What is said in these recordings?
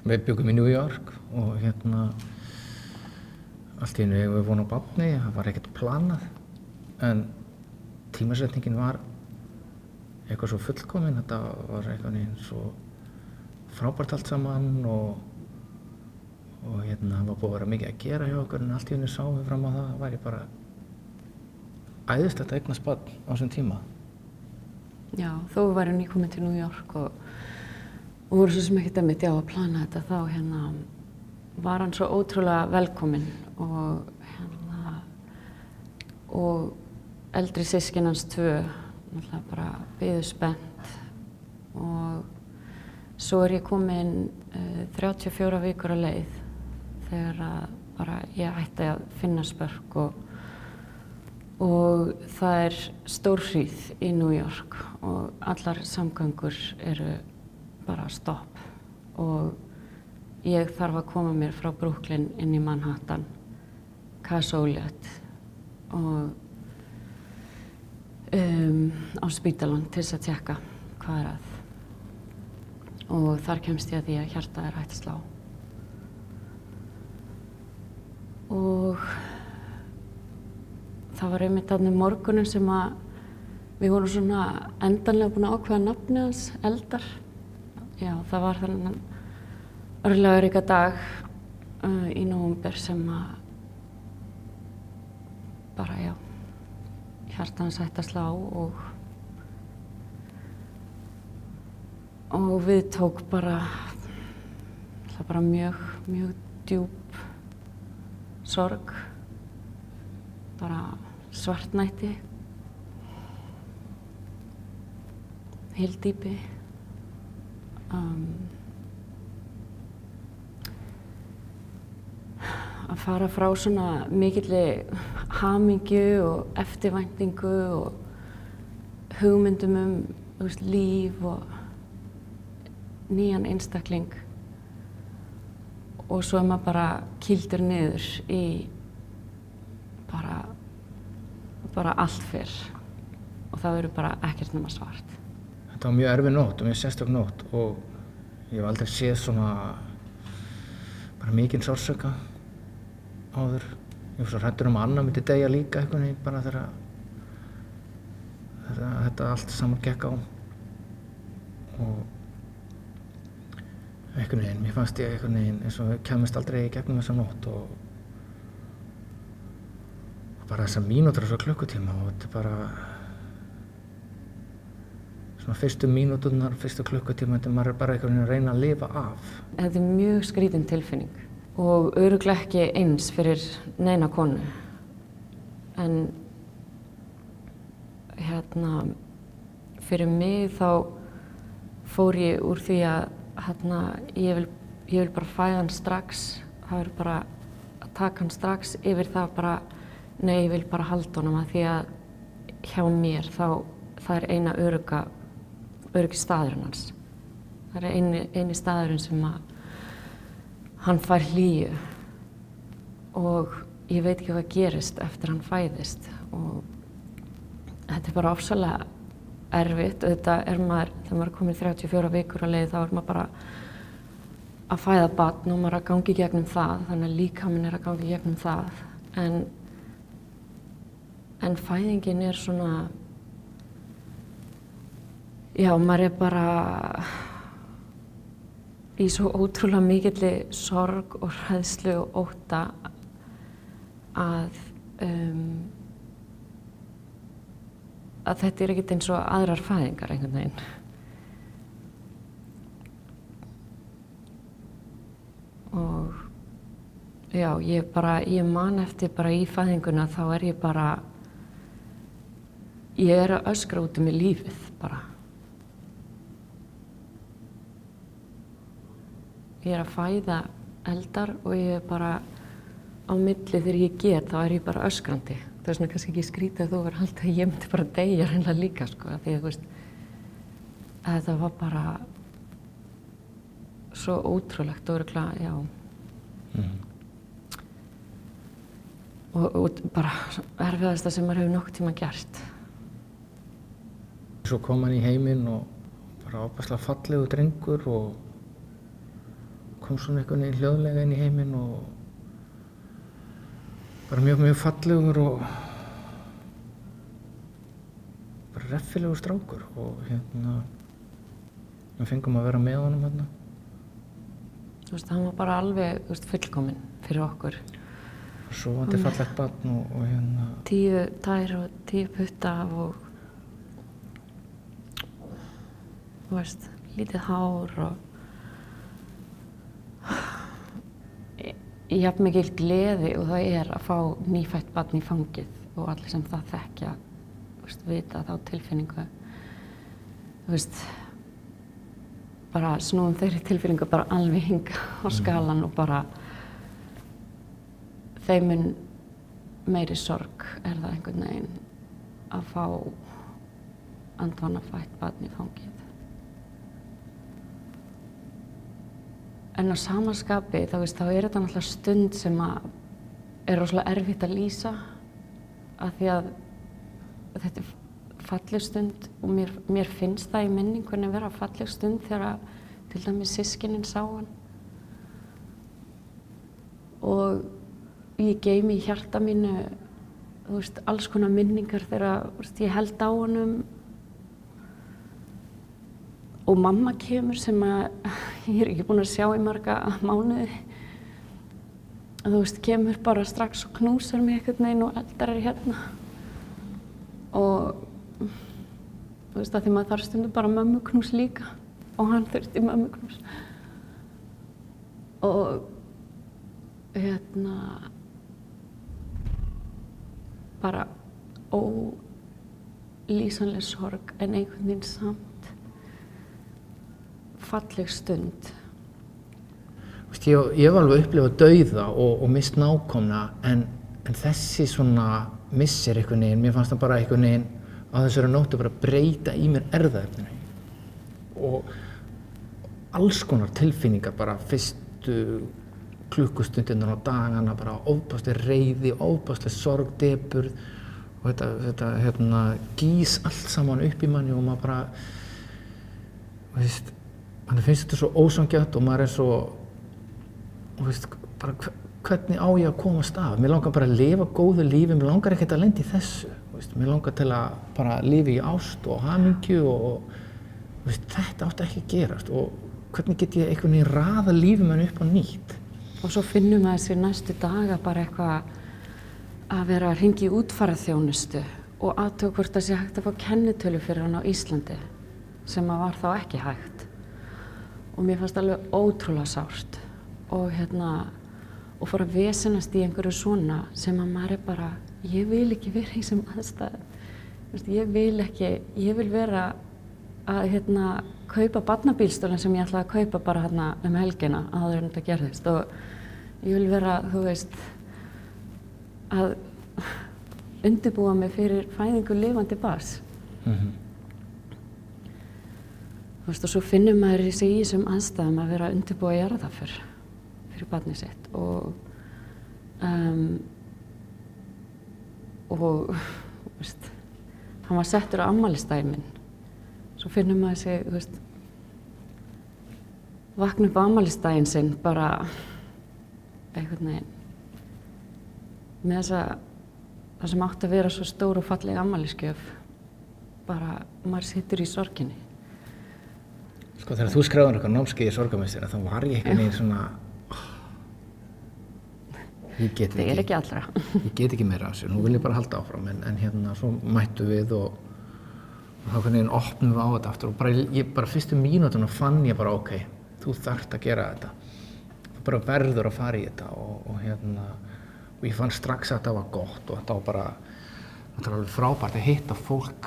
við byggum í New York og allt í einu eigum við von á barni, það var ekkert planað en tímasetningin var eitthvað svo fullkomin, þetta var eitthvað eins svo frábært allt saman og það var búið að vera mikið að gera hjá okkur en allt í einu sáum við fram á það væri bara æðislegt að eignast barn á þessum tíma. Já, þó við værum nýkomin til New York og voru svo sem ekkert einmitt að plana þetta þá var hann svo ótrúlega velkominn og eldri systkin hans 2 náttúrulega bara biðu spennt og svo ég komin 34 vikur á leið þegar bara ég ætti að finna spörk og það stórhríð í New York og allar samgöngur eru bara stopp og ég þarf að koma mér frá Brooklyn inn í Manhattan, Cassoliet og á spítalann til þess að tékka hvað að. Og þar kemst ég að því að hjartað hætt að slá. Og það var einmitt þarna morguninn sem við vorum svona endanlega búin að ákveða nafnið hans, Eldar. Já, það var þennan örlagaríka dag í nóvember sem bara, já, hjartað hans hætti að slá og við tók bara mjög djúp sorg, bara svartnætti, hyldýpi. Að fara frá svona mikilli hamingju og eftirvæntingu og hugmyndum líf og nýjan einstakling og svo maður bara kýldur niður í bara allt fyrr og það verður bara ekkert nema svart. Þetta var mjög erfið nótt og mjög sérstök nótt og ég hef aldrei séð svona bara mikinn sársauka áður. Ég var svo hræddur að Anna myndi deyja líka einhvern veginn bara þegar þetta allt saman gekk á. Og einhvern veginn, mér fannst ég einhvern veginn eins og við kæmumst aldrei í gegnum þessa nótt og bara þessar mínútur og svo klukkutíma og þetta bara svona fyrstu mínúturnar, fyrstu klukkutíma, þetta maður bara einhvern veginn að reyna að lifa af. Þetta mjög skrítin tilfinning og örugglega ekki eins fyrir neina konu. En fyrir mig þá fór ég úr því að ég vil bara fæða hann strax. Það bara að taka hann strax yfir það bara, nei, ég vil bara halda honum að því að hjá mér það eina öruggi staðurinn hans. Það eini staðurinn sem hann fær hlýju og ég veit ekki hvað gerist eftir hann fæðist og þetta bara ofsalega erfitt. Auðvitað maður, þegar maður komið 34 vikur á leið, þá maður bara að fæða barn og maður að gangi gegnum það, þannig að líkaminn að gangi gegnum það. En fæðingin svona, já, maður bara í svo ótrúlega mikilli sorg og hræðslu og ótta að þetta ekkert eins og aðrar fæðingar einhvern veginn. Og já, ég man eftir bara í fæðinguna þá ég að öskra út um mig lífið bara. Ég að fæða Eldar og ég bara á milli þegar ég get, þá ég bara öskrandi. Það svona kannski ekki skrítið að þú verður haldið að ég myndi bara deyja hreinlega líka, sko. Því að þetta var bara svo ótrúlegt og örugglega, já. Og bara erfiðasta sem maður hefur nokkuð tíma gert. Svo kom hann í heiminn og bara ofboðslega fallegur drengur og kom svona einhvern veginn hljóðlega inn í heiminn og bara mjög fallegur og bara reffilegur strákur og við fengum að vera með honum hérna. Þú veist, hann var bara alveg, þú veist, fullkominn fyrir okkur. Sofandi fallegt barn og 10 tær og 10 putta og þú veist, lítið hár og jafn mikil gleði og það er að fá nýfætt barn í fangið og allir sem það þekkja, þú veist, vita þá tilfinningu. Þú veist, bara snúum þeirri tilfinningu bara alveg hinga á skalan og bara þeim mun meiri sorg er það einhvern veginn að fá andvana fætt barn í fangið. En á sama skapi þá er þetta náttúrulega stund sem er rosalega erfitt að lýsa af því að þetta er falleg stund og mér finnst það í minningunni vera falleg stund þegar til dæmis systkinin sá hann. Og ég geymi í hjarta mínu, þú veist, alls konar minningar þegar, þú veist, ég held á honum og mamma kemur sem ég er ekki búin að sjá í marga mánuði. Þú veist, kemur bara strax og knúsar mig einhvern veginn og eldar hérna. Og þú veist, að því maður þarf stundum bara mömmuknús líka og hann þurfti mömmuknús. Og bara ólýsanleg sorg en einhvern veginn samt falleg stund. Ég hef alveg upplifað dauða og mist nákomna en þessi svona missir einhvern veginn, mér fannst það bara einhvern veginn á þessari nóttu bara breyta í mér erfðaefninu og alls konar tilfinningar bara fyrstu klukkustundirnar á dagana, bara ofboðsleg reiði, ofboðsleg sorg, depurð og þetta gís allt saman upp í manni og maður bara, veist, manni finnst þetta svo ósanngjarnt og maður er svo, veist, bara hvernig á ég að komast af? Mér langar bara að lifa góðu lífi, mér langar ekkert að lenda í þessu, veist, mér langar til að bara lifa í ást og hamingju og veist, þetta átti ekki að gerast og hvernig get ég einhvern veginn raða lífið manni upp á nýtt? Og svo finnum maður sér næstu daga bara eitthvað að vera að hringja í útfararþjónustu og athuga hvort það sé hægt að fá kennitölu fyrir hann á Íslandi sem var þá ekki hægt. Og mér fannst alveg ótrúlega sárt og fór að vesenast í einhverju svona sem að maður er bara, ég vil ekki vera í þessum aðstæðum. Ég vil vera að kaupa barnabílstólinn sem ég ætlaði að kaupa bara helgina áður en þetta gerðist og ég vil vera, þú veist, að undirbúa mig fyrir fæðingu lifandi barns. Þú veist, og svo finnur maður sig í þessum aðstæðum að vera að undirbúa jarðarför fyrir barnið sitt og veist, hann var settur á afmælisdaginn minn. Svo finnur maður sig, þú veist, vakna upp á afmælisdaginn sinn bara einhvern veginn með það sem átti að vera svo stór og falleg afmælisgjöf, bara maður situr í sorginni. Sko þegar þú skráðir eitthvað námskeið í sorgarmeistara þá var ég einhvern veginn svona ég get Það er ekki allra. Ég get ekki meira af þessu, nú vil ég bara halda áfram en svo mættu við og þá einhvern veginn opnum við á þetta aftur og bara fyrstu mínútuna fann ég bara ok, þú þarft að gera þetta. Þú bara verður að fara í þetta og ég fann strax að þetta var gott og þetta var alveg frábært að hitta fólk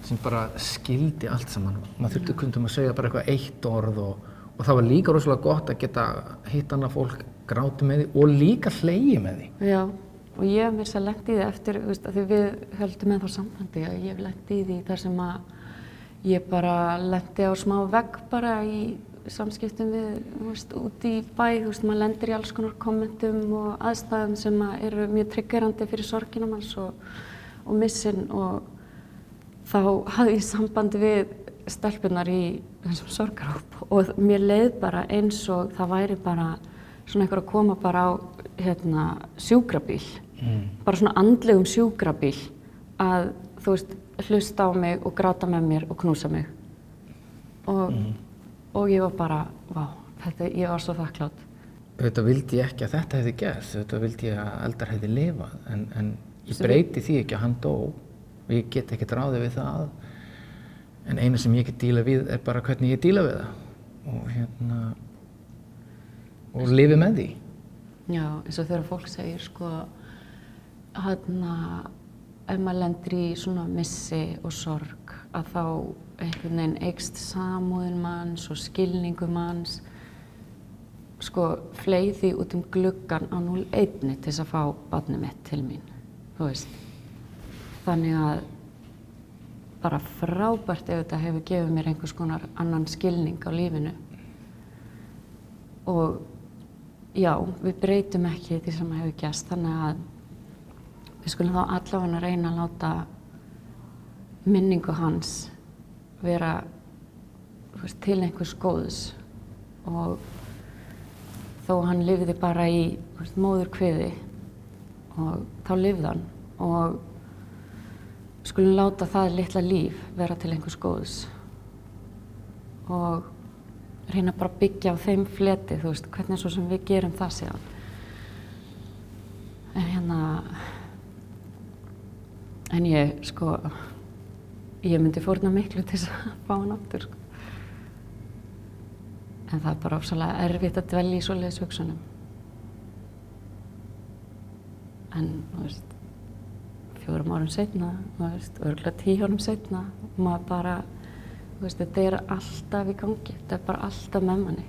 sem bara skildi allt saman. Maður þurfti stundum að segja bara eitthvað eitt orð og það var líka rosalega gott að geta hitt annað fólk, gráti með því og líka hlegið með því. Já, og ég hef mér sér lent í því eftir, veist, að því við höldum með þá sambandi að ég hef lent í því þar sem að ég bara lenti á smá vegg bara í samskiptum við, veist, út í bæ, veist, maður lendir í alls konar kommentum og aðstæðum sem eru mjög triggerandi fyrir sorgina manns og missinn og þá hafði ég samband við stelpurnar í þessum sorgarhóp og mér leið bara eins og það væri bara svona einhver að koma bara á sjúkrabíl, bara svona andlegum sjúkrabíl að þú veist hlusta á mig og gráta með mér og knúsa mig og ég var bara, vá, ég var svo þakklátt. Auðvitað vildi ég ekki að þetta hefði gerst, auðvitað vildi ég að Eldar hefði lifað, en ég breyti því ekki að hann dó og ég get ekkert ráðið við það. En eina sem ég get díla við er bara hvernig ég díla við það og lifi með því. Já, eins og þegar fólk segir sko ef maður lendir í svona missi og sorg að þá einhvern veginn eykst samúðin manns og skilningur manns. Sko fleið því út gluggann á 01 til þess að fá barnið mitt til mín, þú veist. Þannig að bara frábært ef þetta hefur gefið mér einhvers konar annan skilning á lífinu. Og já, við breytum ekki því sem hefur gerst, þannig að við skulum þá allavega reyna að láta minningu hans vera til einhvers góðs og þó hann lifði bara í móðurkviði og þá lifði hann og skulum láta það litla líf vera til einhvers góðs og reyna bara að byggja á þeim fleti, þú veist, hvernig svo sem við gerum það síðan. En ég myndi fórna miklu til þess að fá hann aftur, sko. En það er bara ofsalega erfitt að dvelja í svoleiðis hugsunum. En, þú veist, 4 árum seinna, þú veist, örugglega 10 árum seinna, maður bara, þú veist, þetta er alltaf í gangi, þetta er bara alltaf með manni.